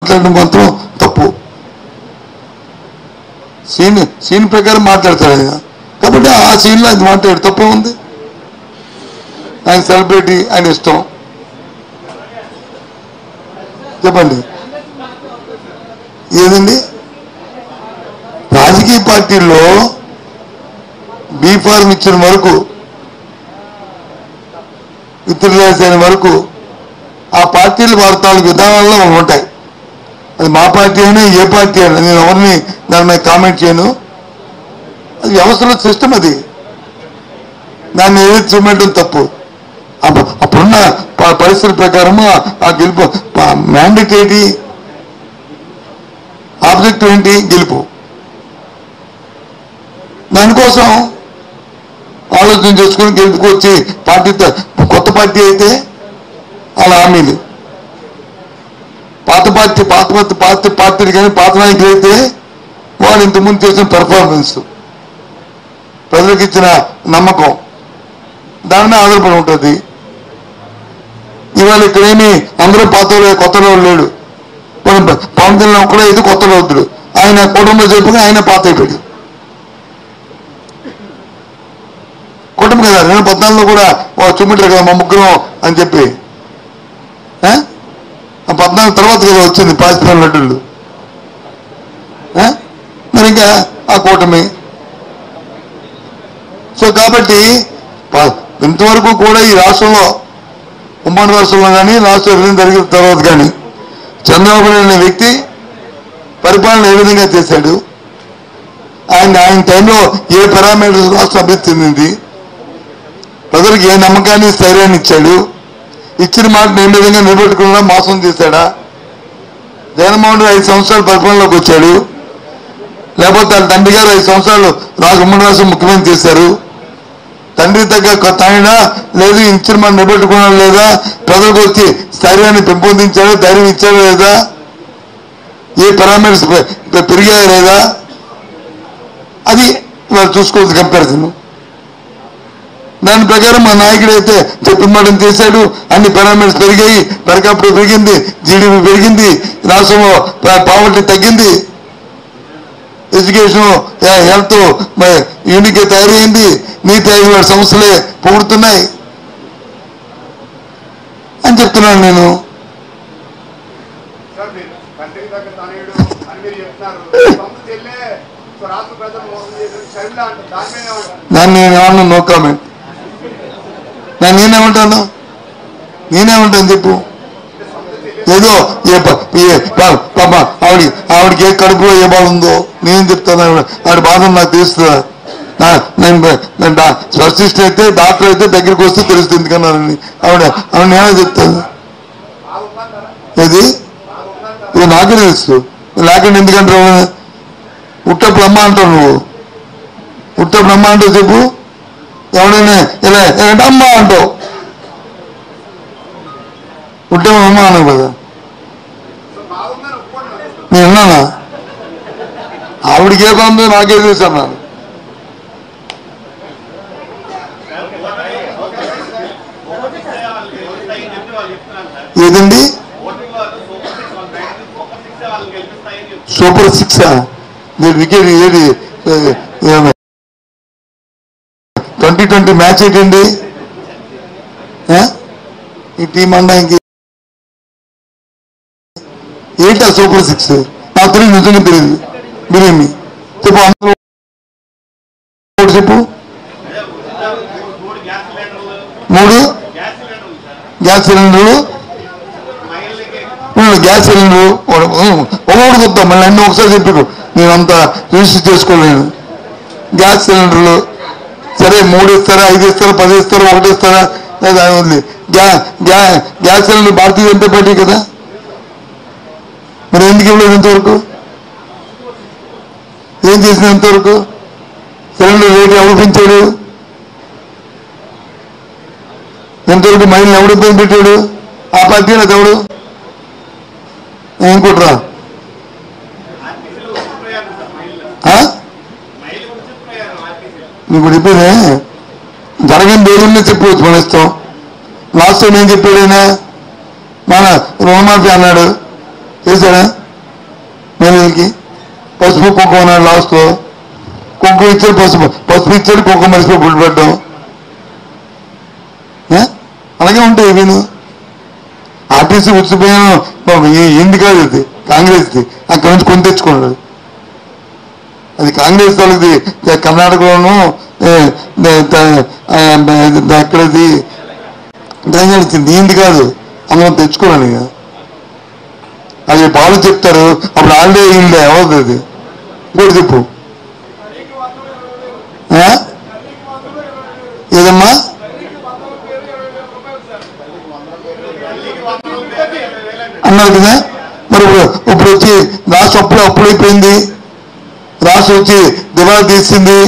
మాట్లాడడం మాత్రం తప్పు. సీన్ ప్రకారం మాట్లాడతాడు ఆయన, కాబట్టి ఆ సీన్లో అది మాట్లాడు తప్పే ఉంది. ఆయన సెలబ్రిటీ, ఆయన ఇష్టం. చెప్పండి ఏదండి? రాజకీయ పార్టీల్లో బీ ఫార్మ్ ఇచ్చిన వరకు, విత్డ్రా వరకు ఆ పార్టీలు వారి తాలూకు విధానాల్లో ఉంటాయి. అది మా పార్టీ అయినా ఏ పార్టీ అయినా, నేను ఎవరిని దాని మీద కామెంట్ చేయను. అది వ్యవస్థలో సిస్టమ్, అది దాన్ని ఏది చూపెట్టడం తప్పు. అప్పుడున్న పరిస్థితుల ప్రకారము ఆ గెలుపు మ్యాండేట్ ఏంటి, ఆబ్జెక్టివ్ ఏంటి, గెలుపు. దానికోసం ఆలోచన చేసుకుని గెలుపుకొచ్చి పార్టీతో, కొత్త పార్టీ అయితే అలా హామీలు, పాత పార్టీలు కానీ పాత నాయకులు అయితే వాళ్ళు ఇంతకుముందు చేసిన పెర్ఫార్మెన్స్, ప్రజలకు ఇచ్చిన నమ్మకం, దాని మీద ఆధారపడి ఉంటుంది. ఇవాళ ఇక్కడేమి అందరూ పాత కొత్త రోజు లేడు. పవన్ కళ్యాణ్ ఒక్కడే అయితే కొత్త రోజుడు, ఆయన కుటుంబం చెప్పుగా ఆయన పాత అయిపోయాడు. కుటుంబం కదా 2014లో కూడా చూపెట్టారు కదా మా ముగ్గురం అని చెప్పి. 14 తర్వాత కదా వచ్చింది పాకిస్తాన్ లడ్డూళ్ళు. మరి ఇంకా ఆ కూటమి. సో కాబట్టి ఇంతవరకు కూడా ఈ రాష్ట్రంలో, ఉమ్మడి రాష్ట్రంలో కానీ రాష్ట్ర విభజన జరిగిన తర్వాత కానీ చంద్రబాబు నాయుడు అనే వ్యక్తి పరిపాలన ఏ విధంగా చేశాడు, ఆయన టైంలో ఏ పారామీటర్స్ రాష్ట్రం అభివృద్ధి చెందింది, ప్రజలకు ఏ నమ్మకాన్ని స్థైర్యాన్ని ఇచ్చాడు, ఇచ్చిన మాటను ఏ విధంగా నిలబెట్టుకున్నా మోసం చేశాడా, జగన్మోహన్ రెడ్డి 5 సంవత్సరాలు పరిపాలనలోకి వచ్చాడు, లేకపోతే వాళ్ళ తండ్రి గారు 5 సంవత్సరాలు ఉమ్మడి రాష్ట్రం ముఖ్యమంత్రి చేశారు, తండ్రి తగ్గ తాయినా లేదు, ఇచ్చిన మాట నిలబెట్టుకున్నాడు లేదా, ప్రజలకు వచ్చి స్థైర్యాన్ని పెంపొందించాడు, ధైర్యం ఇచ్చాడు లేదా, ఏ పారామీటర్స్ పెరిగాయా లేదా, అది వాళ్ళు చూసుకోవచ్చు కంపారిజన్. దాని ప్రకారం మా నాయకుడు అయితే చెప్పిన మాట చేశాడు, అన్ని పారామీటర్స్ పెరిగాయి, పెరకప్పుడు పెరిగింది, జీడీపీ పెరిగింది, రాష్ట్రంలో పావర్టీ తగ్గింది, ఎడ్యుకేషన్ హెల్త్ యూనిక్ తయారైంది, నీతి ఆయోగ్ సంస్థలే పొగుడుతున్నాయి అని చెప్తున్నాను నేను. దాన్ని నేనేమన్నా నో కామెంట్. నేనేమంటాను చెప్పు. ఏదో పాప ఆవిడకి ఏ కడుపులో ఏ బాధ ఉందో నేను చెప్తాను. ఆవిడ బాధ నాకు తెలుస్తుందా? నేను స్పెషలిస్ట్ అయితే, డాక్టర్ అయితే దగ్గరికి వస్తే తెలుస్తుంది ఎందుకన్నారని. ఆవిడ నేనే చెప్తాను. ఏది నాకే తెలుసు, లేకుండా ఎందుకంటావు? ఉట్టప్పుడు అమ్మ అంటావు నువ్వు, ఉట్టప్పుడు అమ్మ అంటావు చెప్పు. ఎవడైనా ఇలా అమ్మ అంటావు, ఉట్టప్పుడు అమ్మ అన్నావు కదా. నేను అన్నానా? ఆవిడకి ఏ బాగుందో నాకే తెలుసు అన్నాను. ఏదండి సూపర్ 6 మీరు వికెట్ ఏది 2020 మ్యాచ్ ఏంటండి? ఈ టీం అనడానికి ఏంటా సూపర్ 6? నాకు తెలియదు, నిజంగా తెలియదు. మీరేమి చెప్పు, అందరూ చెప్పు. 3 గ్యాస్ సిలిండర్లు, గ్యాస్ సిలిండరు ఒకటి కొత్తాం. మళ్ళీ అన్నీ ఒకసారి చెప్పారు, నేను అంత రిజిస్టర్ చేసుకోలేను. గ్యాస్ సిలిండర్లు సరే 3 ఇస్తారా, 5 ఇస్తారా, 10 ఇస్తారా, 1 ఇస్తారా, లేదా ఉంది. Gas cylinder Bharatiya Janata party కదా, మరి ఎందుకు ఇవ్వలేదు ఇంతవరకు? ఏం చేసిన ఇంతవరకు? సిలిండర్ రేటు ఎవరు పెంచాడు? ఎంతవరకు మహిళలు ఎవడు ఇబ్బంది పెట్టాడు? ఆ పార్టీ లేదా ఎవడు? ఏం కుట్రా? నీకు చెప్పేదే జరగని దేవుళ్ళని చెప్పవచ్చు మన ఇష్టం. లాస్ట్ టైం ఏం చెప్పాడైనా, మన రుణమాఫీ అన్నాడు, చేశాడా మహిళలకి? పసుపు కుంకుమ అన్నాడు లాస్ట్లో. కుంకుమ ఇచ్చాడు, పసుపు ఇచ్చాడు, కుంకుమ మనిషిలో గుడ్డు పెట్టడం. అలాగే ఉంటాయి వీను. ఆర్టీసీ ఉచితపోయాను ఏంది కాదు, అది కాంగ్రెస్ది. అక్కడి నుంచి కొని తెచ్చుకున్నాడు. అది కాంగ్రెస్ వాళ్ళది. కర్ణాటకలోను అక్కడది తెలంగాణ ఇచ్చింది, ఏంది కాదు. అందులో తెచ్చుకోవాలి. అది బాగా చెప్తారు, అప్పుడు ఆల్డే అయిందే అవద్దు. అది ఇంకోటి చెప్పు. ఏదమ్మా అన్నారు కదా. మరి ఇప్పుడు వచ్చి రాష్ట్రం అప్పుడైపోయింది. రాష్ట్రం వచ్చి దివాళా తీసింది.